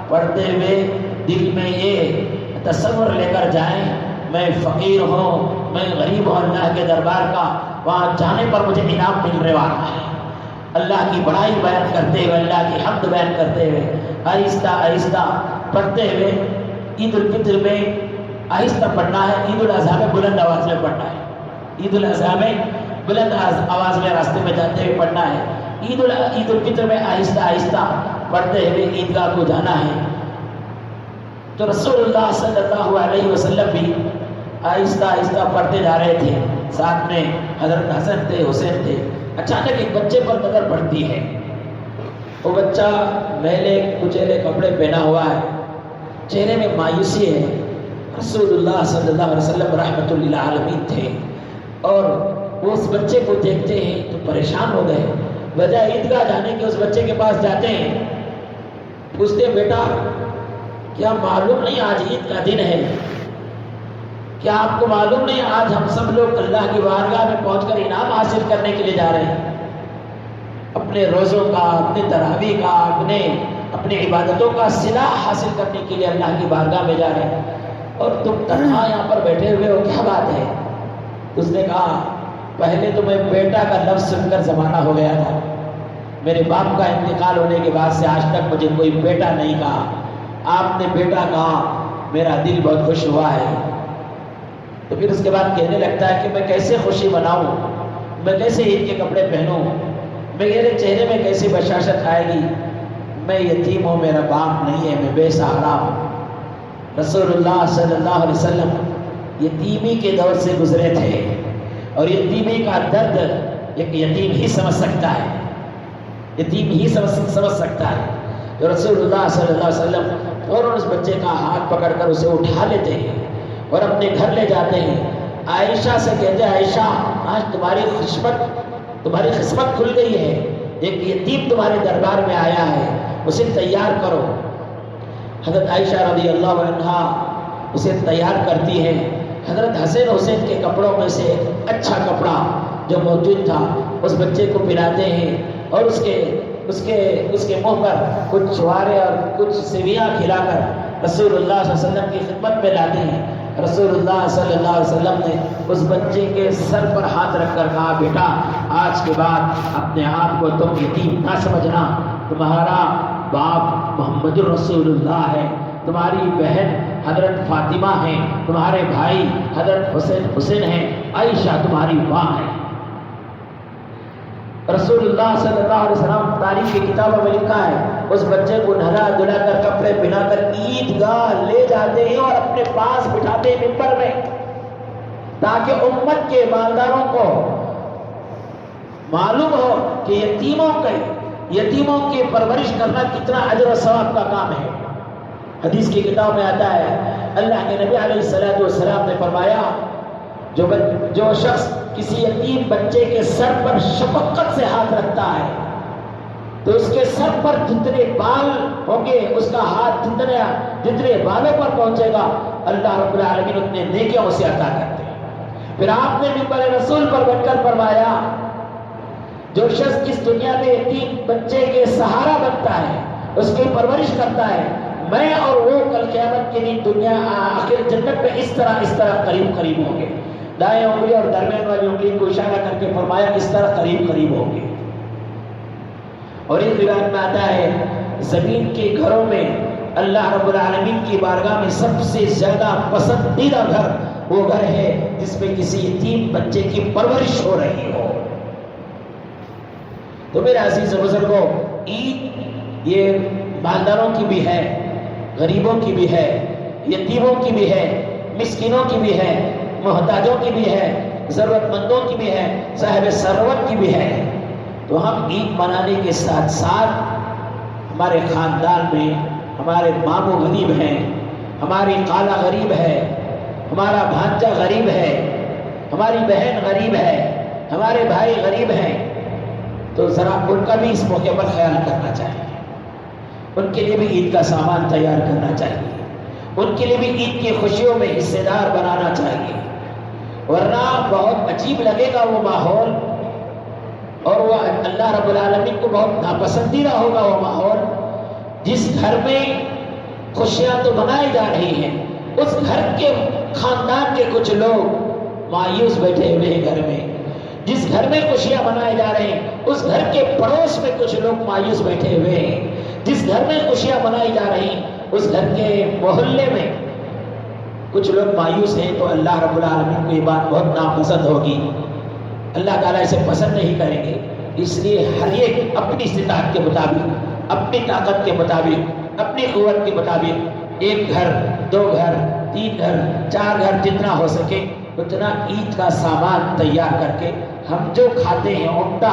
پڑھتے ہوئے دل میں یہ تصور لے کر جائیں میں فقیر ہوں، میں غریب ہوں اللہ کے دربار کا، وہاں جانے پر مجھے انعام ملنے والا ہے۔ اللہ کی بڑائی بیان کرتے ہوئے، اللہ کی حمد بیان کرتے ہوئے آہستہ آہستہ پڑھتے ہوئے عید الفطر میں آہستہ پڑھنا ہے، عید الاضحیٰ میں بلند آواز میں پڑھنا ہے، عید الاضحیٰ میں بلند آواز میں راستے میں جاتے ہوئے پڑھنا ہے، عید الفطر میں آہستہ آہستہ پڑھتے ہوئے عیدگاہ کو جانا ہے۔ تو رسول اللہ صلی اللہ علیہ وسلم بھی آہستہ آہستہ پڑھتے جا رہے تھے، ساتھ میں حضرت حسن تھے، حسین تھے۔ اچانک ایک بچے پر نظر پڑتی ہے، وہ بچہ میلے کچیلے کپڑے پہنا ہوا ہے، چہرے میں مایوسی ہے۔ رسول اللہ صلی اللہ علیہ وسلم رحمت للعالمین تھے، اور وہ اس بچے کو دیکھتے ہیں تو پریشان ہو گئے۔ بجائے عیدگاہ جانے کے اس بچے کے پاس جاتے ہیں، پوچھتے ہیں بیٹا کیا معلوم نہیں آج عید کا دن ہے؟ کیا آپ کو معلوم نہیں آج ہم سب لوگ اللہ کی بارگاہ میں پہنچ کر انعام حاصل کرنے کے لیے جا رہے ہیں؟ اپنے روزوں کا، اپنے تراویح کا، اپنے عبادتوں کا صلہ حاصل کرنے کے لیے اللہ کی بارگاہ میں جا رہے ہیں، اور تم تنہا یہاں پر بیٹھے ہوئے ہو، کیا بات ہے؟ اس نے کہا پہلے تو میں بیٹا کا لفظ سن کر زمانہ ہو گیا تھا، میرے باپ کا انتقال ہونے کے بعد سے آج تک مجھے کوئی بیٹا نہیں کہا، آپ نے بیٹا کہا، میرا دل بہت خوش ہوا ہے۔ تو پھر اس کے بعد کہنے لگتا ہے کہ میں کیسے خوشی مناؤں، میں کیسے عید کے کپڑے پہنوں، میرے چہرے میں کیسی بشاشت آئے گی، میں یتیم ہوں، میرا باپ نہیں ہے، میں بے سہارا ہوں۔ رسول اللہ صلی اللہ علیہ وسلم یتیمی کے دور سے گزرے تھے، اور یتیمی کا درد ایک یتیم ہی سمجھ سکتا ہے، یتیم ہی سمجھ سکتا ہے۔ تو رسول اللہ صلی اللہ علیہ وسلم فوراً اس بچے کا ہاتھ پکڑ کر اسے اٹھا لیتے ہیں اور اپنے گھر لے جاتے ہیں۔ عائشہ سے کہتے ہیں عائشہ آج تمہاری قسمت کھل گئی ہے، ایک یتیم تمہارے دربار میں آیا ہے، اسے تیار کرو۔ حضرت عائشہ رضی اللہ عنہا اسے تیار کرتی ہے۔ حضرت حسین حسین کے کپڑوں میں سے اچھا کپڑا جو موجود تھا اس بچے کو پہناتے ہیں، اور اس کے منہ پر کچھ چھوارے اور کچھ سیویاں کھلا کر رسول اللہ صلی اللہ علیہ وسلم کی خدمت میں لاتے ہیں۔ رسول اللہ صلی اللہ علیہ وسلم نے اس بچے کے سر پر ہاتھ رکھ کر کہا بیٹا آج کے بعد اپنے آپ کو تم یتیم نہ سمجھنا، تمہارا باپ محمد الرسول اللہ ہے، تمہاری بہن حضرت فاطمہ ہیں، تمہارے بھائی حضرت حسین ہیں، عائشہ تمہاری ماں ہے۔ رسول اللہ صلی اللہ علیہ وسلم تاریخ کی کتابوں میں لکھا ہے اس بچے کو نہلا دھلا کر کپڑے پہنا کر عیدگاہ لے جاتے ہیں اور اپنے پاس بٹھاتے ہیں ممبر میں، تاکہ امت کے مالداروں کو معلوم ہو کہ یتیموں کی پرورش کرنا کتنا اجر و ثواب کا کام ہے۔ حدیث کی کتاب میں آتا ہے اللہ کے نبی علیہ الصلوۃ والسلام نے فرمایا جو شخص کسی یتیم بچے کے سر پر شفقت سے ہاتھ رکھتا ہے تو اس کے سر پر جتنے بال ہوں گے اس کا ہاتھ جتنے بالوں پر پہنچے گا اللہ رب العالمین اتنے نیکیاں اسے عطا کرتے ہیں۔ پھر آپ نے منبر رسول پر بیٹھ کر فرمایا جو شخص اس دنیا میں یتیم بچے کے سہارا بنتا ہے، اس کی پرورش کرتا ہے، میں اور وہ کل قیامت کے دن دنیا آخر جنت میں اس طرح قریب ہوں گے۔ دائیں انگلی اور درمیان والی انگلی کو اشارہ کر کے فرمایا اس طرح قریب ہوں گے۔ اور ایک روایت میں آتا ہے زمین کے گھروں میں اللہ رب العالمین کی بارگاہ میں سب سے زیادہ پسندیدہ گھر وہ گھر ہے جس میں کسی یتیم بچے کی پرورش ہو رہی ہو۔ تو میرے عزیز بزرگوں، عید یہ مالداروں کی بھی ہے، غریبوں کی بھی ہے، یتیموں کی بھی ہے، مسکینوں کی بھی ہے، محتاجوں کی بھی ہے، ضرورت مندوں کی بھی ہے، صاحب ثروت کی بھی ہے۔ تو ہم عید منانے کے ساتھ ساتھ ہمارے خاندان میں ہمارے ماموں غریب ہیں، ہماری خالہ غریب ہے، ہمارا بھانجا غریب ہے، ہماری بہن غریب ہے، ہمارے بھائی غریب ہیں، تو ذرا ان کا بھی اس موقع پر خیال کرنا چاہیے، ان کے لیے بھی عید کا سامان تیار کرنا چاہیے، ان کے لیے بھی عید کی خوشیوں میں حصے دار بنانا چاہیے، ورنہ بہت عجیب لگے گا وہ ماحول، اور وہ اللہ رب العالمین کو بہت ناپسندیدہ ہوگا وہ ماحول جس گھر میں خوشیاں تو منائی جا رہی ہیں، اس گھر کے خاندان کے کچھ لوگ مایوس بیٹھے ہوئے ہیں گھر میں. جس گھر میں خوشیاں منائے جا رہے ہیں اس گھر کے پڑوس میں کچھ لوگ مایوس بیٹھے ہوئے ہیں. جس گھر میں خوشیاں منائی جا رہی ہیں اس گھر کے محلے میں کچھ لوگ مایوس ہیں. تو اللہ رب العالمین کو یہ بات بہت ناپسند ہوگی، اللہ تعالیٰ اسے پسند نہیں کریں گے. اس لیے ہر ایک اپنی استطاعت کے مطابق، اپنی طاقت کے مطابق، اپنی قوت کے مطابق 1 گھر 2 گھر 3 گھر 4 گھر جتنا ہو سکے اتنا عید کا سامان تیار کر کے ہم جو کھاتے ہیں عمدہ،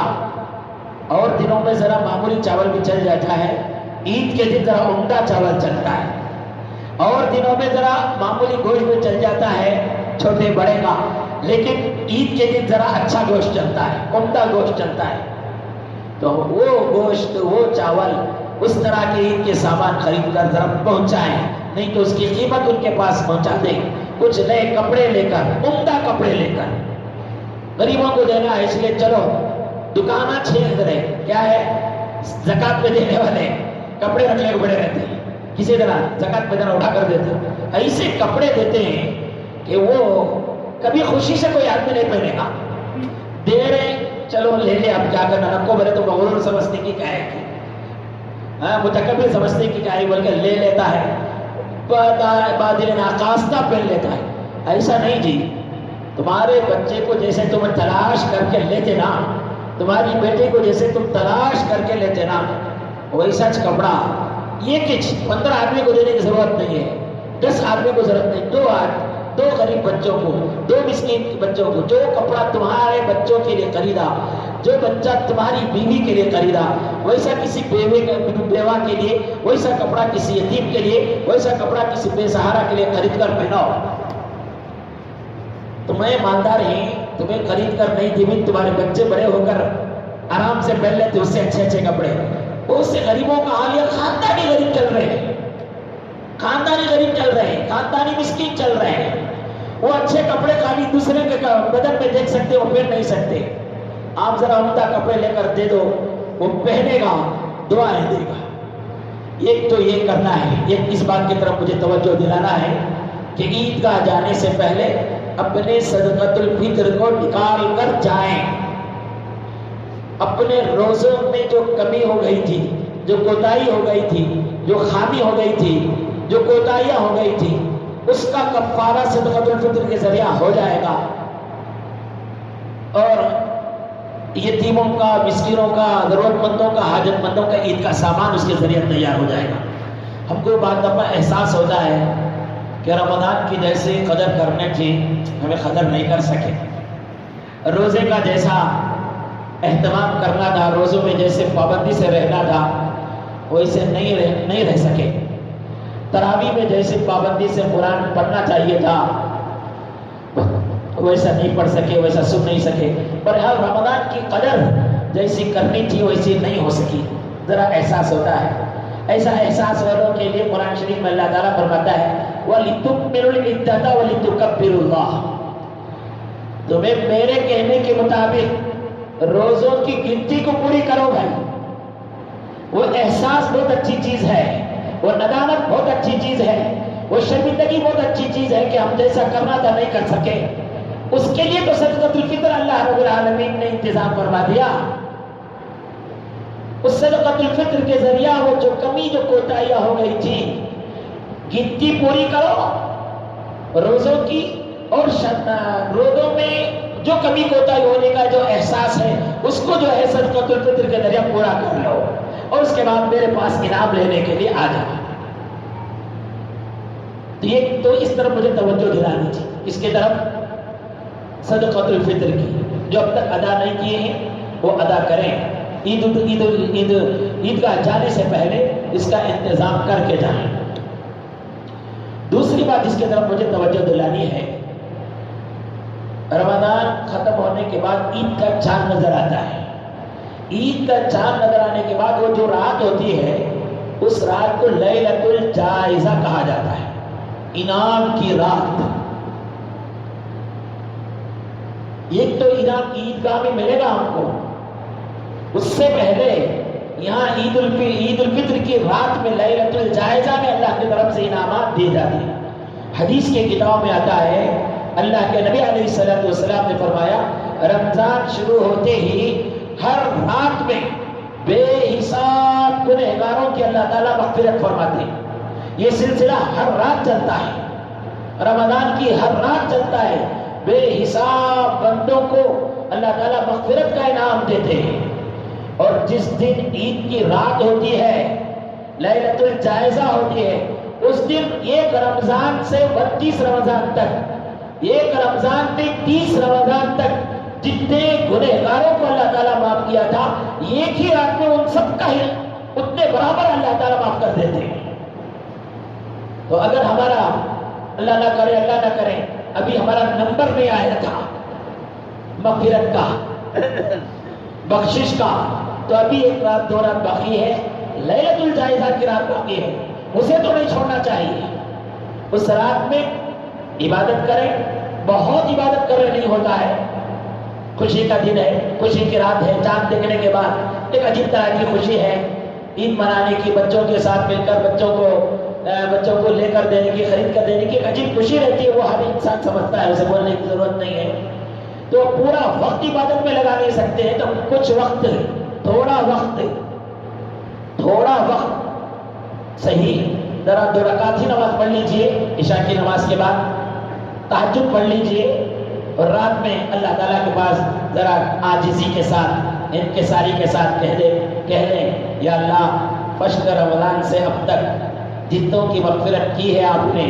اور دنوں میں ذرا معمولی چاول بھی چل جاتا ہے، عید کے دن ذرا عمدہ چاول چلتا ہے، اور دنوں میں ذرا معمولی گوشت بھی چل جاتا ہے چھوٹے بڑے کا، لیکن عید کے دن ذرا اچھا گوشت چلتا ہے، عمدہ گوشت چلتا ہے. تو وہ گوشت، وہ چاول، اس طرح کے عید کے سامان خرید کر ذرا پہنچائیں، نہیں تو اس کی قیمت ان کے پاس پہنچا دیں. کچھ نئے کپڑے لے کر، عمدہ کپڑے لے کر غریبوں کو دینا ہے. اس لیے چلو دکاناں چھید رہے، کیا ہے زکات میں دینے والے کپڑے رکھنے کو بڑے رہتے ہیں، کسی طرح زکات میں دینا اٹھا کر دیتے ہیں. ایسے کپڑے دیتے ہیں کہ وہ کبھی خوشی سے کوئی آدمی نہیں پہنے گا. دے رہے چلو لے لے، اب کیا کرنا، رکھو بھلے تو مغرور سمجھنے کی کیا ہے، متکبر سمجھنے کی کیا ہے، بلکہ لے لیتا ہے، بادل ناقاستہ پہن لیتا ہے. ایسا نہیں جی، تمہارے بچے کو جیسے تم تلاش کر کے لیتے نا، تمہاری بیٹی کو جیسے تم تلاش کر کے لیتے نا، ویسا کپڑا یہ کچھ 15 آدمی کو دینے کی ضرورت نہیں ہے، 10 آدمی کو ضرورت نہیں، 2 غریب بچوں کو، 2 مسکین بچوں کو. جو کپڑا تمہارے بچوں کے لیے خریدا، جو بچہ تمہاری بیوی کے لیے خریدا، ویسا کسی بیوہ کے لیے، ویسا کپڑا کسی یتیم کے لیے، ویسا کپڑا کسی بے سہارا کے لیے خرید کر پہناؤ. تمہیں مالدار ہیں، تمہیں خرید کر نہیں دی، تمہارے بچے بڑے ہو کر آرام سے پہن لیتے اس سے اچھے کپڑے. بہت سے غریبوں کا حال یہ خاندانی غریب چل رہے ہیں، خاندانی غریب چل رہے ہیں، خاندانی مسکین چل رہے ہیں. وہ اچھے کپڑے خالی دوسرے کے بدن میں دیکھ سکتے، وہ پہن نہیں سکتے. آپ ذرا عمدہ کپڑے لے کر دے دو، وہ پہنے گا، دعائیں دے گا. ایک تو یہ کرنا ہے. ایک اس بات کی طرف مجھے توجہ دلانا ہے کہ عید گاہ جانے سے پہلے اپنے صدقۃ الفطر کو نکال کر جائیں. اپنے روزوں میں جو کمی ہو گئی تھی، جو کوتاہی ہو گئی تھی، جو خامی ہو گئی تھی، جو کوتاہیاں ہو گئی تھی، اس کا کفارہ صدقۃ الفطر کے ذریعہ ہو جائے گا. اور یتیموں کا، مسکینوں کا، ضرورت مندوں کا، حاجت مندوں کا عید کا سامان اس کے ذریعے تیار ہو جائے گا. ہم کو بات دفعہ احساس ہوتا ہے کہ رمضان کی جیسے قدر کرنے تھی ہمیں قدر نہیں کر سکے. روزے کا جیسا اہتمام کرنا تھا، روزوں میں جیسے پابندی سے رہنا تھا ویسے نہیں رہ سکے. تراویح میں جیسے پابندی سے قرآن پڑھنا چاہیے تھا ویسا نہیں پڑھ سکے، ویسا سن نہیں سکے. بہرحال رمضان کی قدر جیسی کرنی تھی ویسی نہیں ہو سکی. ذرا احساس ہوتا ہے. ایسا احساس والوں کے لیے قرآن شریف میں اللہ تعالیٰ فرماتا ہے وَلِتُكْمِلُوا الْعِدَّةَ وَلِتُكَبِّرُوا اللَّهَ. تمہیں میرے کہنے کے مطابق روزوں کی گنتی کو پوری کرو بھائی. وہ احساس بہت اچھی چیز ہے، وہ ندامت بہت اچھی چیز ہے، وہ شرمندگی بہت اچھی چیز ہے کہ ہم جیسا کرنا تھا نہیں کر سکے. اس کے لیے تو صدقۃ الفطر اللہ رب العالمین نے انتظام فرما دیا. اس صدقۃ الفطر کے ذریعہ وہ جو کمی، جو کوتاہیاں ہو گئی تھی، گنتی پوری کرو روزوں کی، اور روزوں میں جو کمی کوتاہی ہونے کا جو احساس ہے اس کو جو ہے صدقۃ الفطر کے ذریعہ پورا کر لو، اور اس کے بعد میرے پاس انعام لینے کے لیے آ جاؤ. تو اس طرف مجھے توجہ دلانی تھی، اس کی طرف صدقۃ الفطر کی. جو اب تک ادا نہیں کیے ہیں وہ ادا کریں. عید گاہ جانے سے پہلے اس کا انتظام کر کے جائیں. دوسری بات اس کی طرف مجھے توجہ دلانی ہے، رمضان ختم ہونے کے بعد عید کا چاند نظر آتا ہے. عید کا چاند نظر آنے کے بعد وہ جو رات ہوتی ہے اس رات کو لیلۃ الجائزہ کہا جاتا ہے، انعام کی رات. ایک تو انعام عید گاہ میں ملے گا ہم کو، اس سے پہلے یہاں عید الفطر کی رات میں لیلۃ الجائزہ میں اللہ کی طرف سے انعامات دیے جاتے ہیں۔ حدیث کے کتاب میں آتا ہے اللہ کے نبی علیہ السلام نے فرمایا رمضان شروع ہوتے ہی ہر رات میں بے حساب گنہگاروں کی اللہ تعالیٰ مغفرت فرماتے ہیں۔ یہ سلسلہ ہر رات چلتا ہے، رمضان کی ہر رات چلتا ہے، بے حساب بندوں کو اللہ تعالیٰ مغفرت کا انعام دیتے ہیں۔ اور جس دن عید کی رات ہوتی ہے، لیلۃ الجائزہ ہوتی ہے، اس دن ایک رمضان سے 32 رمضان تک، ایک رمضان میں 30 رمضان تک جتنے گنہگاروں کو اللہ تعالیٰ معاف کیا تھا، ایک ہی رات میں ان سب کا ہی اتنے برابر اللہ تعالیٰ معاف کر دیتے ہیں۔ تو اگر ہمارا اللہ نہ کرے ابھی ہمارا نمبر نہیں آیا تھا مغفرت کا، بخشش کا، تو ابھی ایک رات 2 رات باقی ہے، لیلۃ الجائزہ کی رات باقی ہے، اسے تو نہیں چھوڑنا چاہیے۔ اس رات میں عبادت کریں، بہت عبادت کرنے نہیں ہوتا ہے، خوشی کا دن ہے، خوشی کی رات ہے، چاند دیکھنے کے بعد ایک عجیب طرح کی خوشی ہے، عید منانے کی، بچوں کے ساتھ مل کر بچوں کو لے کر دینے کی، خرید کر دینے کی ایک عجیب خوشی رہتی ہے، وہ ہر انسان سمجھتا ہے، اسے بولنے کی ضرورت نہیں ہے۔ تو پورا وقت عبادت میں لگا نہیں سکتے ہیں، تو کچھ وقت، تھوڑا وقت صحیح ذرا 2 رکعت ہی نماز پڑھ لیجئے، عشاء کی نماز کے بعد تہجد پڑھ لیجئے، اور رات میں اللہ تعالیٰ کے پاس ذرا عاجزی کے ساتھ، انکساری کے ساتھ کہہ لیں یا اللہ فشر رمضان سے اب تک جتوں کی مغفرت کی ہے آپ نے،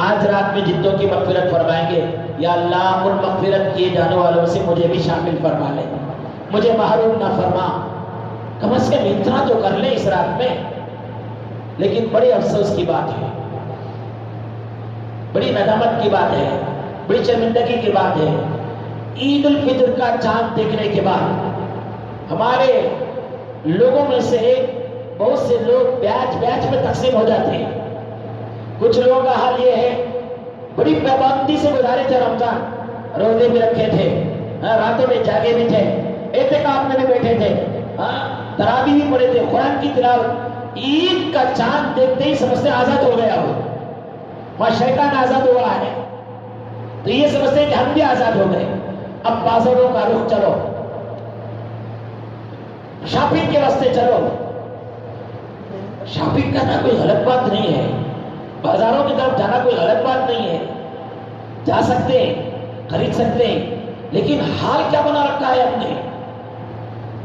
آج رات میں جتوں کی مغفرت فرمائیں گے، یا اللہ ان مغفرت کیے جانے والوں سے مجھے بھی شامل فرما لے، مجھے محروم نہ فرما، کم از کم اتنا تو کر لیں اس رات میں۔ لیکن بڑے افسوس کی بات ہے، بڑی ندامت کی بات ہے، بڑی شرمندگی کی بات ہے، عید الفطر کا چاند دیکھنے کے بعد ہمارے لوگوں میں سے بہت سے لوگ بیچ میں تقسیم ہو جاتے ہیں۔ کچھ لوگوں کا حال یہ ہے بڑی پابندی سے گزارے تھے رمضان، روزے بھی رکھے تھے، راتوں میں جاگے بھی تھے، اعتکاف میں بھی بیٹھے تھے، تراویح بھی پڑھے تھے، قرآن کی تلاوت، عید کا چاند دیکھتے ہی سمجھتے آزاد ہو گیا ہو، وہاں شیطان آزاد ہوا ہے، تو یہ سمجھتے ہیں کہ ہم بھی آزاد ہو گئے۔ اب بازاروں کا رخ چلو، شاپنگ کے واسطے چلو، شاپنگ کرنا کوئی غلط بات نہیں ہے، بازاروں کی طرف جانا کوئی غلط بات نہیں ہے، جا سکتے ہیں، خرید سکتے ہیں، لیکن حال کیا بنا رکھا ہے ہم نے؟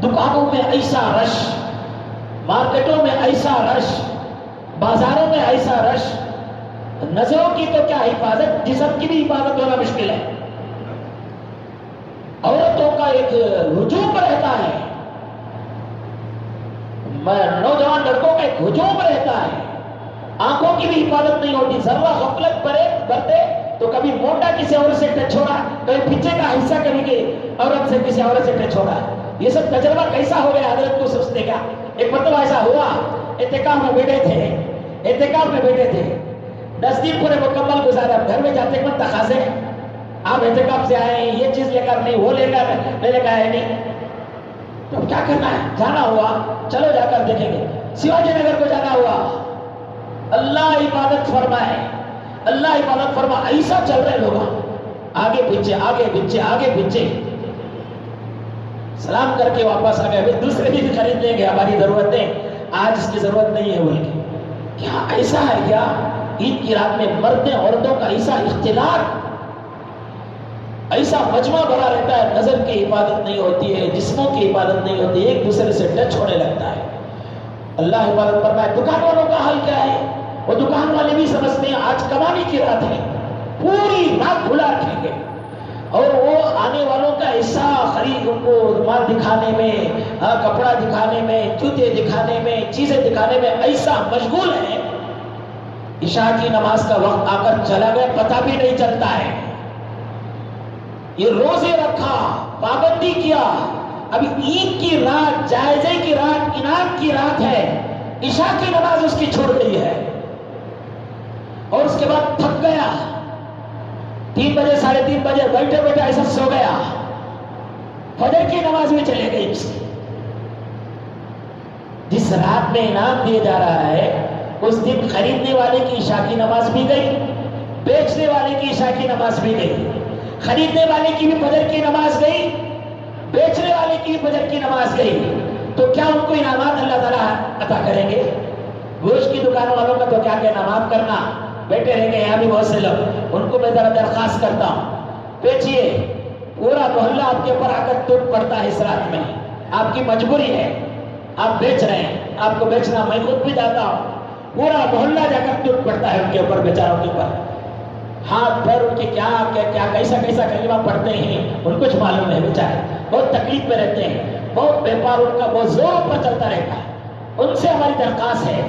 دکانوں میں ایسا رش، مارکیٹوں میں ایسا رش، بازاروں میں ایسا رش، نظروں کی تو کیا حفاظت، جسم کی بھی حفاظت ہونا مشکل ہے، عورتوں کا ایک ہجوم رہتا ہے، نوجوان لڑکوں کا ایک ہجوم رہتا ہے، آنکھوں کی بھی حفاظت نہیں ہوتی، ذرا غفلت برتے تو کبھی موٹا کسی اور سے ٹچ ہو رہا، کبھی پیچھے کا حصہ کبھی عورت سے کسی عورت سے ٹچ ہو رہا ہے۔ یہ سب تجربہ کیسا ہو گیا حضرت کو سوچتے کیا؟ ایک مرتبہ ایسا ہوا، اعتکاف میں بیٹھے تھے 10 دن پورے مکمل گزارا، گھر میں جاتے وقت تقاضے، آپ اعتکاف سے آئے ہیں، یہ چیز لے کر نہیں، وہ لے کر آئے نہیں، تو کیا کرنا ہے؟ جانا ہوا، چلو جا کر دیکھیں گے۔ شیواجی نگر کو جانا ہوا، اللہ عبادت فرما، ایسا چل رہے لوگ، آگے پیچھے، سلام کر کے واپس آ گئے، دوسرے دن خرید لیں گے، ہماری ضرورتیں آج اس کی ضرورت نہیں ہے بول کے۔ کیا ایسا ہے کیا؟ عید کی رات میں مرد عورتوں کا ایسا اختلاط، ایسا مجمع بڑا رہتا ہے، نظر کی حفاظت نہیں ہوتی ہے، جسموں کی حفاظت نہیں ہوتی ہے، ایک دوسرے سے ٹچ ہونے لگتا ہے۔ اللہ حفاظت فرمائے۔ دکان والوں کا حال کیا ہے؟ وہ دکان والے بھی سمجھتے ہیں آج کمانے کی رات ہے، پوری رات کھلا رکھیں گے، اور وہ آنے والوں کا ایسا خرید، ان کو رومال دکھانے میں، کپڑا دکھانے میں، جوتے دکھانے میں، چیزیں دکھانے میں ایسا مشغول ہے، عشاء کی نماز کا وقت آ کر چلا گیا، پتہ بھی نہیں چلتا ہے۔ یہ روزے رکھا، پابندی کیا، ابھی عید کی رات، جائزے کی رات، انعام کی رات ہے، عشاء کی نماز اس کی چھوڑ گئی ہے، اور اس کے بعد تھک گیا، 3 بجے 3:30 بجے بیٹھے ایسا سو گیا، فجر کی نماز میں چلے گئی اس کی، جس رات میں انعام دیا جا رہا ہے اس دن خریدنے والے کی عشاء کی نماز بھی گئی، بیچنے والے کی عشاء کی نماز بھی گئی، خریدنے والے کی بھی فجر کی نماز گئی، بیچنے والے کی بھی فجر کی نماز گئی، تو کیا ان کو انعامات اللہ تعالیٰ عطا کریں گے؟ گوشت کی دکان والوں کا تو کیا کہنا، معاف کرنا، بیٹھے رہیں گے یہاں بھی بہت سے لوگ، ان کو میں ذرا درخواست کرتا ہوں، بیچیے، پورا محلہ آپ کے اوپر آ کر ٹوٹ پڑتا ہے اس رات میں، آپ کی مجبوری ہے، آپ بیچ رہے ہیں، آپ کو بیچنا، میں خود بھی جاتا ہوں، پورا محلہ جا کر ٹوٹ پڑتا ہے ان کے اوپر، بیچاروں کے اوپر، ہاتھ پیر ان کے کیا کیسا کلمہ پڑھتے ہیں ان کچھ معلوم ہے، بیچارے بہت تکلیف میں رہتے ہیں، بہت بیپار ان کا بہت زور پر چلتا رہتا ہے، ان سے ہماری درخواست ہے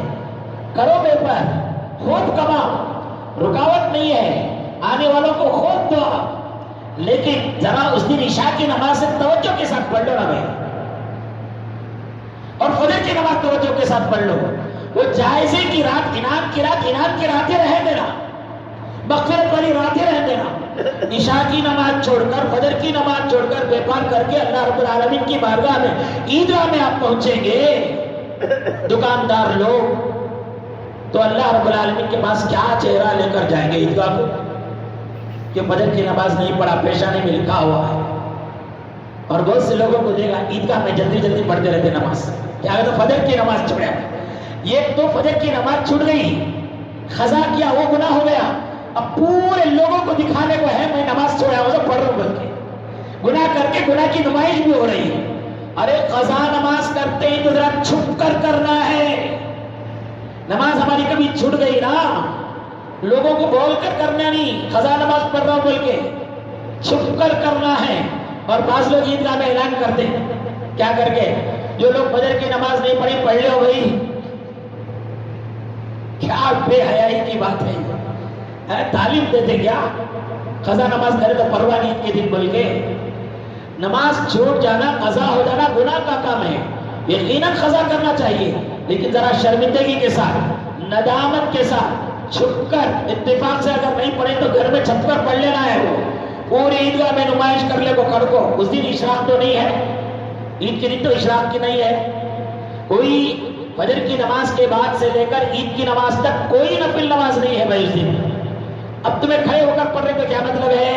کرو بیپار، خود کماؤ، رکاوٹ نہیں ہے، آنے والوں کو خود دو، لیکن ذرا اس دن عشاء کی نماز سے توجہ کے ساتھ پڑھ لو نا بھائی، اور فجر کی نماز توجہ کے ساتھ پڑھ لو، وہ جائزے کی رات، انعام کی راتیں رہ دینا، مغفرت والی راتیں رہ دینا، عشاء کی نماز چھوڑ کر، فجر کی نماز چھوڑ کر بیپار کر کے اللہ رب العالمین کی بارگاہ میں، عیدگاہ میں آپ پہنچیں گے، دکاندار لوگ تو اللہ رب العالمین کے پاس کیا چہرہ لے کر جائیں گے عیدگاہ کو، کہ فجر کی نماز نہیں پڑھا، پیشانی میں لکھا ہوا ہے، اور بہت سے لوگوں کو دے گا عیدگاہ میں جلدی پڑھتے رہتے نماز، کیا تو فجر کی نماز چھوڑا، یہ تو فجر کی نماز چھوٹ گئی، قضا کیا وہ گناہ ہو گیا، اب پورے لوگوں کو دکھانے کو ہے میں نماز چھوڑا ہوں، پڑھ رہا ہوں بول کے، گناہ کر کے گناہ کی نمائش بھی ہو رہی ہے، ارے قضا نماز کرتے ہیں تو ذرا چھپ کر کرنا ہے، نماز ہماری کبھی چھوٹ گئی نا، لوگوں کو بول کر کرنا نہیں، قضا نماز پڑھ رہا ہوں بول کے، چھپ کر کرنا ہے، اور بعض لوگ عیدگاہ میں اعلان کرتے ہیں، کیا کر کے، جو لوگ فجر کی نماز نہیں پڑھی پڑھ لو بھائی، کیا بے حیائی کی بات ہے، تعلیم دیتے کیا، قضا نماز کرے تو پرواہ نہیں کے دن بول کے، نماز چھوٹ جانا، قضا ہو جانا گناہ کا کام ہے، یقیناً قضا کرنا چاہیے، لیکن ذرا شرمندگی کے ساتھ، ندامت کے ساتھ، چھپ کر، اتفاق سے اگر نہیں پڑھے تو گھر میں چھپ کر پڑھ لینا ہے، وہ پوری عیدگاہ میں نمائش کر لے کو کر کو، اس دن اشراق تو نہیں ہے، عید کے دن تو اشراق کی نہیں ہے، کوئی فجر کی نماز کے بعد سے لے کر عید کی نماز تک کوئی نفل نماز نہیں ہے بھائی اس دن، اب تمہیں کھڑے ہو کر پڑھ رہے تو کیا مطلب ہے،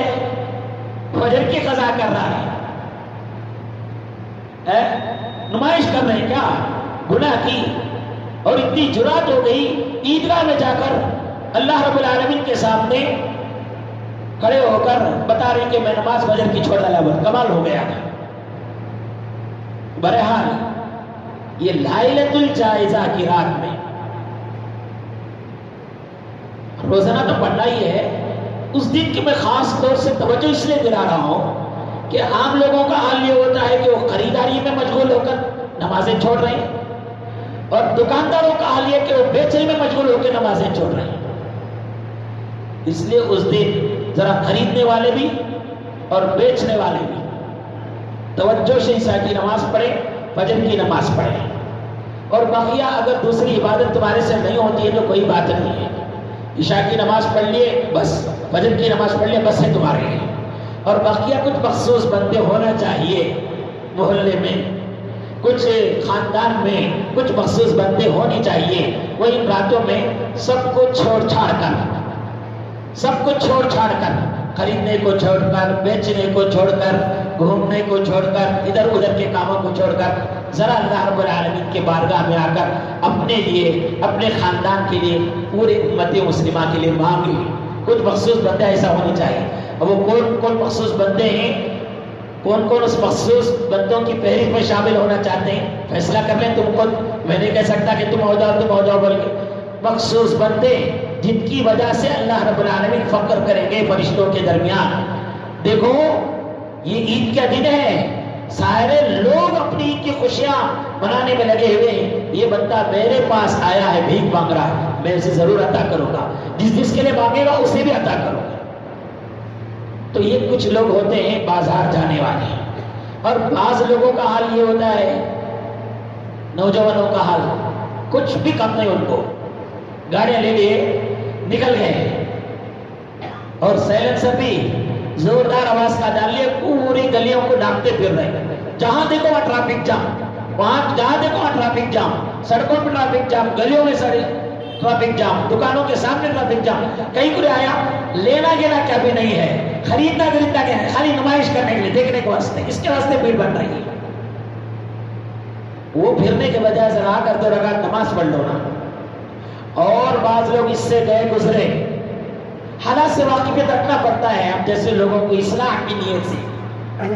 فجر کی قضا کر رہا ہے، نمائش کر رہے ہیں کیا، گناہ کی، اور اتنی جرات ہو گئی عیدگاہ میں جا کر اللہ رب العالمین کے سامنے کھڑے ہو کر بتا رہے کہ میں نماز فجر کی چھوڑ ڈالا، کمال ہو گیا تھا۔ بہرحال یہ لائلۃ الجائزہ کی رات میں روزانہ تو پڑھنا ہی ہے، اس دن کی میں خاص طور سے توجہ اس لیے دلا رہا ہوں کہ عام لوگوں کا حال یہ ہوتا ہے کہ وہ خریداری میں مشغول ہو کر نمازیں چھوڑ رہے ہیں، اور دکانداروں کا حال یہ کہ وہ بیچنے میں مشغول ہو کے نمازیں چھوڑ رہے ہیں، اس لیے اس دن ذرا خریدنے والے بھی اور بیچنے والے بھی توجہ سے عشاء کی نماز پڑھیں، فجر کی نماز پڑھیں، اور بقیہ اگر دوسری عبادت تمہارے سے نہیں ہوتی ہے تو کوئی بات نہیں ہے، عشاء کی نماز پڑھ لیے بس، فجر کی نماز پڑھ لیے بس ہے تمہارے لیے، اور بقیہ کچھ مخصوص بندے ہونا چاہیے محلے میں، کچھ خاندان میں کچھ مخصوص بندے ہونے چاہیے، وہ ان راتوں میں سب کو چھوڑ چھاڑ کر، خریدنے کو چھوڑ کر، بیچنے کو چھوڑ کر، گھومنے کو چھوڑ کر، ادھر ادھر کے کاموں کو چھوڑ کر، ذرا اللہ رب العالمین کے بارگاہ میں آ کر اپنے لیے، اپنے خاندان کے لیے، پورے امت مسلمہ کے لیے مانگے، کچھ مخصوص بندے ایسا ہونے چاہیے، اب وہ کون مخصوص بندے ہیں، کون اس مخصوص بندوں کی فہرست میں شامل ہونا چاہتے ہیں، فیصلہ کر لیں تم خود، میں نہیں کہہ سکتا کہ تم ہو جاؤ بول کے، مخصوص بندے جن کی وجہ سے اللہ رب العالمین فخر کریں گے فرشتوں کے درمیان، دیکھو یہ عید کا دن ہے، سارے لوگ اپنی عید کی خوشیاں منانے میں لگے ہوئے ہیں، یہ بندہ میرے پاس آیا ہے، بھیک مانگ رہا ہے، میں اسے ضرور عطا کروں گا، جس کے لیے مانگے گا اسے بھی عطا کروں گا۔ تو یہ کچھ لوگ ہوتے ہیں بازار جانے والے، اور بعض لوگوں کا حال یہ ہوتا ہے، نوجوانوں کا حال کچھ بھی کم نہیں، ان کو گاڑیاں لے لیے نکل گئے، اور سائلنسر بھی زوردار آواز کا ڈال لیے، پوری گلیوں کو ڈانپتے پھر رہے، جہاں دیکھو وہاں ٹریفک جام، جہاں دیکھو وہاں ٹریفک جام، سڑکوں پہ ٹریفک جام، گلیوں میں ٹریفک جام، دکانوں کے سامنے ٹریفک جام. کہیں کوئی آیا لینا دینا کیا بھی نہیں ہے، خریدنا کیا ہے، خالی نمائش کرنے کے لیے، دیکھنے کے واسطے، اس کے واسطے بھیڑ بن رہی ہے. وہ پھرنے کے بجائے ذرا کر 2 رکعت نماز پڑھ لو نا. اور بعض لوگ اس سے گئے گزرے، حالات سے واقفیت رکھنا پڑتا ہے ہم جیسے لوگوں کو اصلاح کی نیت سے.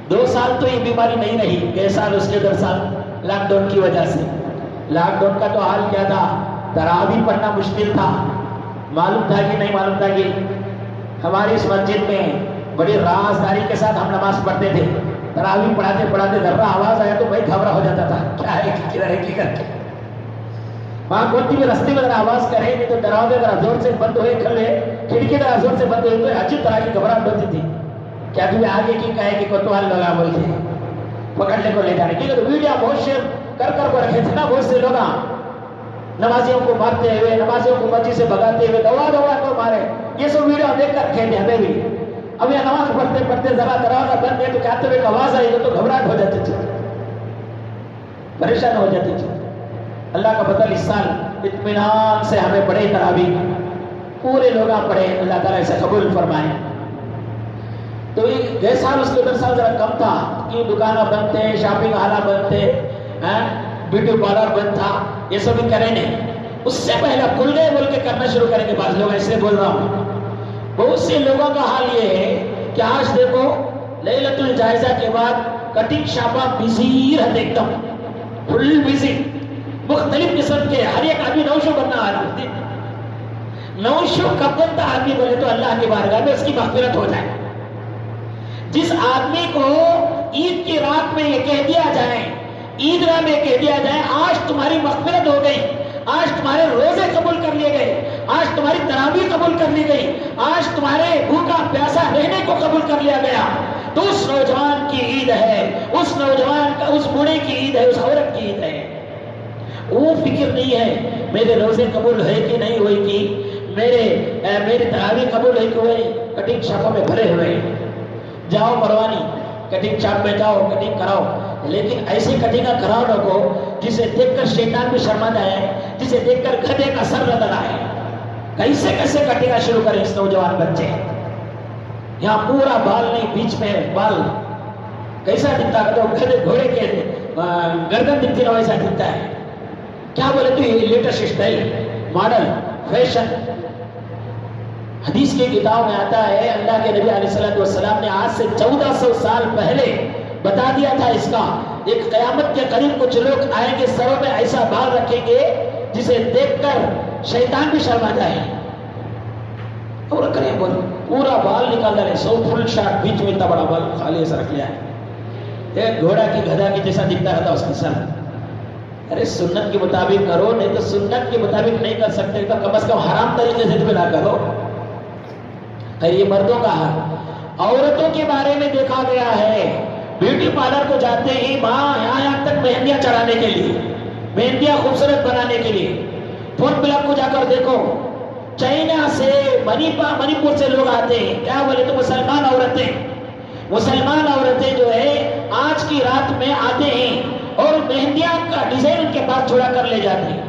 2 سال تو یہ بیماری نہیں رہی، گئے سال اس کے 2 سال لاک ڈاؤن کی وجہ سے. لاک ڈاؤن کا تو حال کیا تھا، تراویح پڑھنا مشکل تھا. معلوم تھا کہ نہیں معلوم تھا کہ ہماری اس مسجد میں بڑی رازداری کے ساتھ ہم نماز پڑھتے تھے. تراویح پڑھاتے پڑھاتے ذرا آواز آیا تو بھائی گھبرا ہو جاتا تھا، کیا ہے کدھر ہے کی کر کے. وہاں کوئی بھی رستے میں ذرا آواز کرے نہیں تو دروازے ذرا زور سے بند ہوئے، کھلے کھڑکی ذرا زور سے بند ہوئے تو عجیب طرح کی گھبراہٹ ہوتی تھی. کیا تمہیں آگے کی کہے کہ کوتوال لگا بولتے پکڑنے کو لے جانے کی. تو ویڈیو بہت شیئر کر کو رکھے تھے نا بہت سے لوگ نمازیوں کو مارتے ہوئے، نمازیوں کو مسجد سے بھگاتے ہوئے، دوڑا کو مارے. یہ سب ویڈیو دیکھ کر رکھے تھے ہمیں بھی. اب یہ نماز پڑھتے پڑھتے ذرا دروازہ بند ہے تو کہتے ہوئے آواز آئی تو گھبراہٹ ہو جاتی تھی، پریشان ہو جاتی تھی. اللہ کا بدل اس سال اطمینان سے ہمیں پڑھے تراویح، پورے لوگ پڑھے، اللہ تعالیٰ اسے قبول فرمائے. تو یہ گئے سال اس کے 2 سال ذرا کم تھا کہ دکانیں بند تھے، شاپنگ ہالا بند تھے، بیوٹی پارلر بند تھا، یہ سب بھی کریں نہیں. اس سے پہلے کھل گئے بول کے کرنا شروع کریں گے. بعض لوگ ایسے بول رہا ہوں. بہت سے لوگوں کا حال یہ ہے کہ آج دیکھو لیلۃ الجائزہ کے بعد کٹنگ شاپاں بزی رہتے، ایک دم فل بزی، مختلف قسم کے. ہر ایک آدمی نوشو بننا آ رہا ہے. نوشو کب بنتا آدمی بولے تو اللہ کی بارگاہ میں اس کی مغفرت ہو جائے. جس آدمی کو عید کی رات میں یہ کہہ دیا جائے، عیدگاہ میں کہہ دیا جائے آج تمہاری مغفرت ہو گئی، آج تمہارے روزے قبول کر لیے گئے، آج تمہاری تراویح قبول کر لی گئی، آج تمہارے بھوکا پیاسا رہنے کو قبول کر لیا گیا، تو اس نوجوان کی عید ہے، اس نوجوان کا، اس بوڑھے کی عید ہے، اس عورت کی عید ہے. وہ فکر نہیں ہے میرے روزے قبول ہوئے کہ نہیں ہوئے کہ میری تراویح قبول ہوئی کہ ہوئے. کٹنگ شاپوں میں بھرے ہوئے. جاؤ پروانی کٹنگ شاپ میں جاؤ، کٹنگ کراؤ، لیکن ایسی کٹنگ کراؤ نہ کو جسے دیکھ کر شیطان بھی شرما جائے، جسے دیکھ کر گدھے کا سر نظر آئے. کیسے کٹنگ شروع کریں اس نوجوان بچے. یہاں پورا بال نہیں، بیچ میں بال کیسا دکھتا ہے، گدھے گھوڑے کے گردن دکھتی نہ ویسا دکھتا ہے. کیا بولے تو یہ لیٹسٹ اسٹائل، ماڈل، فیشن. حدیث کی کتاب میں آتا ہے اللہ کے نبی علیہ السلام نے آج سے 1400 سال پہلے بتا دیا تھا اس کا. ایک قیامت کے قریب کچھ لوگ آئیں گے، سروں میں ایسا بال رکھیں گے جسے دیکھ کر شیطان بھی شرما جائے. اور کریں بول پورا بال نکال رہے، 100 فل شارٹ، بیچ میں اتنا بڑا بال خالی ایسا رکھ لیا ہے، ایک گھوڑا کی گدھا کی جیسا دکھتا رہتا اس کے سر. ارے سنت کے مطابق کرو، نہیں تو سنت کے مطابق نہیں کر سکتے تو کم از کم حرام طریقے سے نہ کرو. یہ مردوں کا حال. عورتوں کے بارے میں دیکھا گیا ہے بیوٹی پارلر کو جاتے ہی ماں یہاں تک مہندیاں چڑھانے کے لیے، مہندیاں خوبصورت بنانے کے لیے. فون بلاک کو جا کر دیکھو، چائنا سے منی پور سے لوگ آتے ہیں. کیا بولے تو مسلمان عورتیں جو ہے آج کی رات میں آتے ہیں اور مہندیاں کا ڈیزائن ان کے پاس چھوڑا کر لے جاتے ہیں.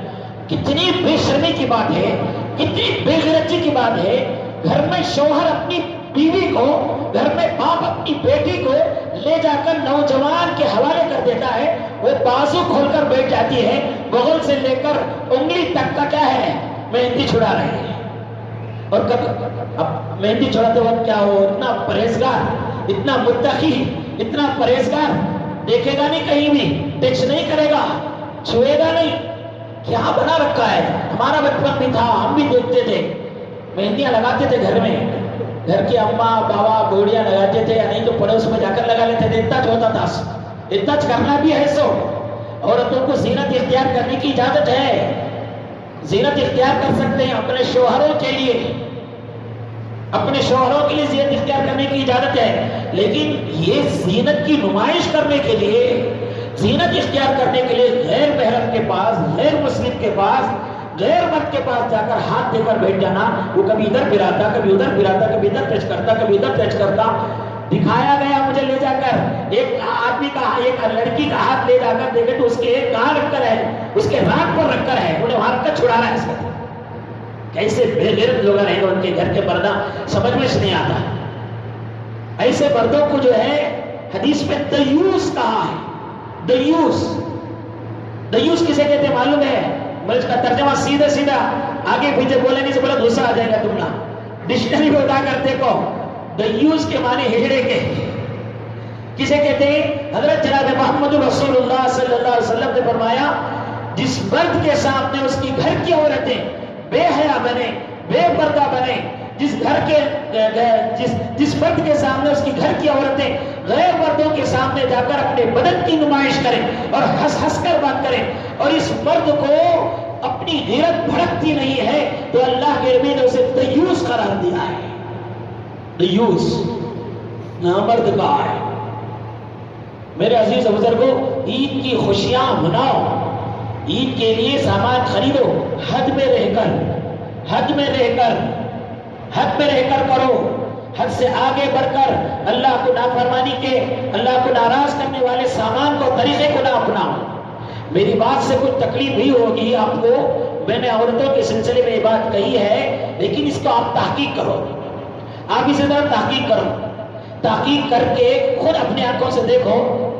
کتنی بے شرمی کی بات ہے، کتنی بے غیرتی کی بات ہے. گھر میں شوہر اپنی بیوی کو، گھر میں باپ اپنی بیٹی کو لے جا کر نوجوان کے حوالے کر دیتا ہے. وہ بازو کھول کر بیٹھ جاتی ہے، بغل سے لے کر انگلی تک کا کیا ہے مہندی چھڑا رہے ہیں. اور اب مہندی چھڑاتے وقت کیا ہو، اتنا پرہیزگار، اتنا متقی، اتنا پرہیزگار، دیکھے گا نہیں کہیں بھی، ٹچ نہیں کرے گا، چھوئے گا نہیں. کیا بنا رکھا ہے. ہمارا بچپن بھی تھا، ہم بھی دیکھتے تھے، مہندیاں لگاتے تھے گھر میں، گھر کی اماں بابا بوڑھیاں لگاتے تھے، یا نہیں تو پڑوس میں جا کر لگا لیتے تھے. اتنا ہوتا تھا، اتنا کرنا بھی ہے. سو عورتوں کو زینت اختیار کرنے کی اجازت ہے، زینت اختیار کر سکتے ہیں اپنے شوہروں کے لیے، اپنے شوہروں کے لیے زینت اختیار کرنے کی اجازت ہے. لیکن یہ زینت کی نمائش کرنے کے لیے، زینت اختیار کرنے کے لیے غیر محرم کے پاس، غیر مسلم کے پاس، غیر مرد کے پاس جا کر ہاتھ دے کر بیٹھ جانا، وہ کبھی ادھر پھراتا، کبھی ادھر پھراتا، کبھی ادھر ٹچ کرتا، کبھی ادھر ٹچ کرتا. دکھایا گیا مجھے لے جا کر ایک آدمی کا ایک لڑکی کا ہاتھ لے جا کر دیکھے تو اس کے ایک کہاں رکھ کر ہے, اس کے رات پر رکھ کر ہے, انہیں وہاں رکھ کر چھڑا رہا ہے اس کو. کیسے بے غیرت لوگ رہے ان کے گھر کے پردہ سمجھ میں نہیں آتا. ایسے مردوں کو جو ہے حدیث میں دیوس کہا ہے. دیوس, دیوس کسے کہتے ہیں معلوم ہے؟ میں اس کا ترجمہ سیدھا سیدھا آگے پیچھے بولے نہیں سے بولا دوسرا آ جائے گا تم نا. ڈکشنری میں بتا کر دیکھو دیوس کے معنی ہجڑے کے. کسے کہتے ہیں؟ حضرت جناب محمد رسول اللہ صلی اللہ علیہ وسلم نے فرمایا جس مرد کے سامنے اس کی گھر کی عورتیں بے حیا بنے, بے پردہ بنے, جس مرد کے سامنے اس کی گھر کی عورتیں غیر مردوں کے سامنے جا کر اپنے بدن کی نمائش کریں اور ہنس ہنس کر بات کریں, اور اس مرد کو اپنی غیرت بھڑکتی نہیں ہے, تو اللہ کے نبی نے اسے دیوس قرار دیا ہے. دیوس نامرد کا ہے. میرے عزیز بزرگوں, عید کی خوشیاں مناؤ, عید کے لیے سامان خریدو, حد میں رہ کر, حد میں رہ کر, حد میں رہ کر کرو. حد سے آگے بڑھ کر اللہ کو نافرمانی کے, اللہ کو ناراض کرنے والے سامان کو, طریقے کو نہ اپناؤ. میری بات سے کچھ تکلیف بھی ہوگی آپ کو, میں نے عورتوں کے سلسلے میں یہ بات کہی ہے, لیکن اس کو آپ تحقیق کرو, آپ اسے ذرا تحقیق کرو. تحقیق کر کے خود اپنے آنکھوں سے دیکھو,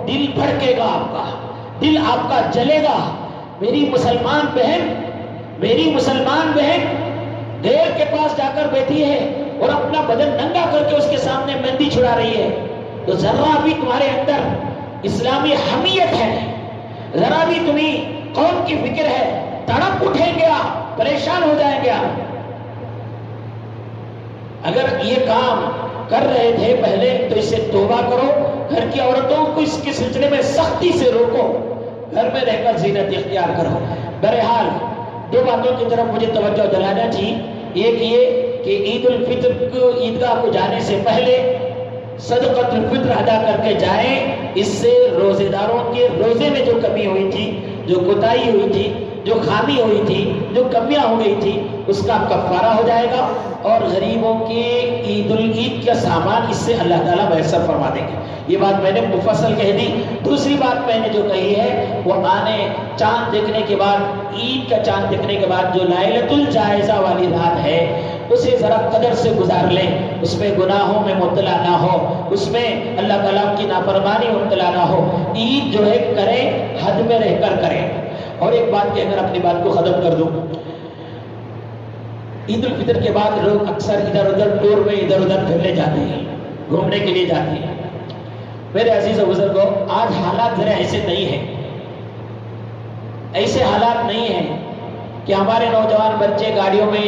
دل بھڑکے گا آپ کا, دل آپ کا جلے گا. میری مسلمان بہن, میری مسلمان بہن ڈیر کے پاس جا کر بیٹھی ہے اور اپنا بدن ننگا کر کے اس کے سامنے مہندی چھڑا رہی ہے, تو ذرا بھی تمہارے اندر اسلامی حمیت ہے, ذرا بھی تمہیں قوم کی فکر ہے, تڑپ اٹھیں گے, پریشان ہو جائیں گے. اگر یہ کام کر رہے تھے پہلے تو اس سے توبہ کرو. گھر کی عورتوں کو اس کے سلسلے میں سختی سے روکو, گھر میں رہ کر زینت اختیار کرو. بہرحال دو باتوں کی طرف مجھے توجہ دلانا چاہیے. ایک یہ کہ عید الفطر کو عیدگاہ کو جانے سے پہلے صدقۃ الفطر ادا کر کے جائیں. اس سے روزے داروں کے روزے میں جو کمی ہوئی تھی, جو کوتاہی ہوئی تھی, جو خامی ہوئی تھی, جو کمیاں ہو گئی تھی, اس کا کفارہ ہو جائے گا, اور غریبوں کے عید کا سامان اس سے اللہ تعالیٰ میسر فرما دیں گے. یہ بات میں نے مفصل کہہ دی. دوسری بات میں نے جو کہی ہے وہ آنے چاند دیکھنے کے بعد, عید کا چاند دیکھنے کے بعد جو لیلۃ الجائزہ والی رات ہے اسے ذرا قدر سے گزار لیں, اس میں گناہوں میں مبتلا نہ ہو, اس میں اللہ تعالیٰ کی نافرمانی مبتلا نہ ہو. عید جو ہے کریں, حد میں رہ کر کریں. اور ایک بات کہ اگر اپنی بات کو ختم کر دوں, عید الفطر کے بعد لوگ اکثر ادھر ادھر ٹور میں ادھر ادھر پھرنے جاتے ہیں, گھومنے کے لیے جاتے ہیں. میرے عزیز و بزرگوں, آج حالات ذرا ایسے نہیں ہیں, ایسے حالات نہیں ہیں کہ ہمارے نوجوان بچے گاڑیوں میں,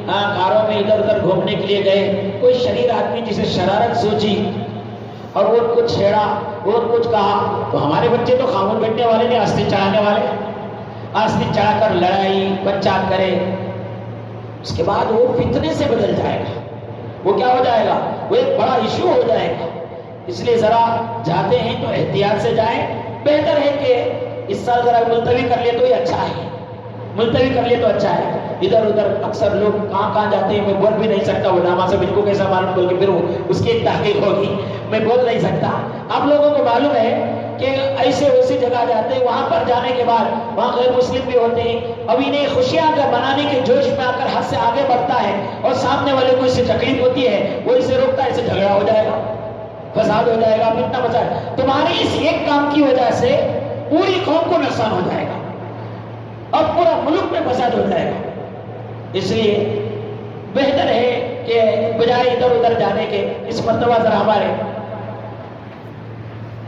کاروں میں ادھر ادھر گھومنے کے لیے گئے. کوئی شریر آدمی جسے شرارت سوچی اور وہ کچھ چھیڑا, وہ کچھ کہا, تو ہمارے بچے تو خاموش بیٹھنے والے نہیں, آستین چڑھانے والے, آستین چڑھا کر لڑائی بچات کرے. اس کے بعد وہ فتنے سے بدل جائے گا, وہ کیا ہو جائے گا, وہ ایک بڑا ایشو ہو جائے گا. اس لیے ذرا جاتے ہیں تو احتیاط سے جائیں. بہتر ہے کہ اس سال ذرا ملتوی کر لے تو یہ اچھا ہے, ملتوی کر لے تو اچھا ہے. ادھر ادھر اکثر لوگ کہاں جاتے ہیں, میں بول بھی نہیں سکتا, وہ نامہ سے مجھ کو کیسا معلوم, بول کے پھر اس کی ایک تحقیق ہوگی, میں بول نہیں سکتا. آپ لوگوں کو معلوم ہے کہ ایسے ویسی جگہ جاتے ہیں, وہاں پر جانے کے بعد وہاں غیر مسلم بھی ہوتے ہیں, اب انہیں خوشیاں منانے کے جوش میں آ کر حد سے آگے بڑھتا ہے, اور سامنے والے کو اس سے تکلیف ہوتی ہے, وہ اسے روکتا ہے, اسے جھگڑا ہو جائے گا, فساد ہو جائے گا, فتنہ مچا ہے. تمہاری اس ایک کام کی وجہ سے پوری قوم کو نقصان ہو جائے گا اور پورا ملک میں فساد ہو جائے گا. اس لیے بہتر ہے کہ بجائے ادھر ادھر جانے کے, اس مرتبہ ذرا ہمارے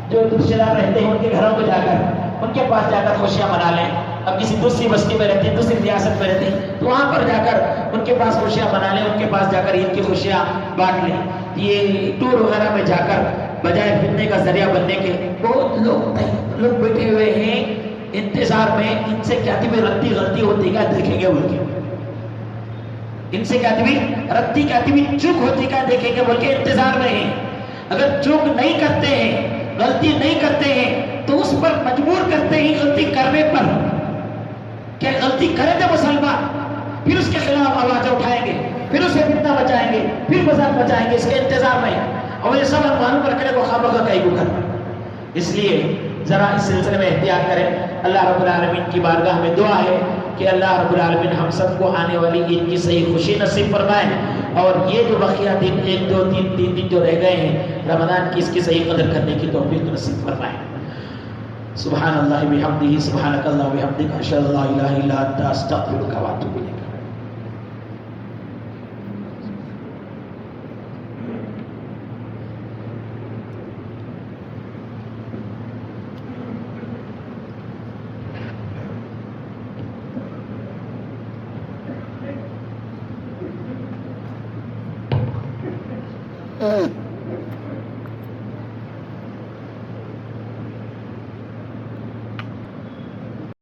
جو رشتے دار رہتے ہیں ان کے گھروں کو جا کر, ان کے پاس جا کر خوشیاں منا لیں. اب کسی دوسری بستی میں رہتے ہیں, دوسری ریاست میں رہتے ہیں, تو وہاں پر جا کر ان کے پاس خوشیاں منا لیں, ان کے پاس جا کر عید کی خوشیاں بانٹ لیں. یہ ٹور وغیرہ میں جا کر بجائے فتنے کا ذریعہ بننے کے, بہت لوگ بیٹھے ہوئے ہیں انتظار میں, ان سے کیا بھی رتی غلطی ہوتی کیا دیکھیں گے بول کے, ان سے کیا بھی رتی کیا بھی چوک ہوتی کیا دیکھیں گے بول کے انتظار میں ہیں. اگر چوک نہیں کرتے ہیں, غلطی نہیں کرتے ہیں, تو اس پر مجبور کرتے ہیں غلطی کرنے پر. کہ غلطی کرے تو مسلمان, پھر اس کے خلاف آواز اٹھائیں گے, پھر اسے فتنہ بچائیں گے, پھر فساد بچائیں گے, اس کے انتظار میں. اور یہ سب انوانوں پر کرے کو خامخواہ کئی کو کرنا. اس لیے ذرا اس سلسلے میں احتیاط کریں. اللہ رب العالمین کی بارگاہ میں دعا ہے کہ اللہ رب العالمین ہم سب کو آنے والی عید کی صحیح خوشی نصیب فرمائے، اور یہ جو بقیہ دن 1 2 3 3 دن جو رہ گئے ہیں رمضان کی، اس کی صحیح قدر کرنے کی توفیق نصیب فرمائے. سبحان اللہ بحمدہ، سبحانک اللہ بحمدک، اشہد ان لا الہ الا انت، استغفرک و اتوب الیک. Mm.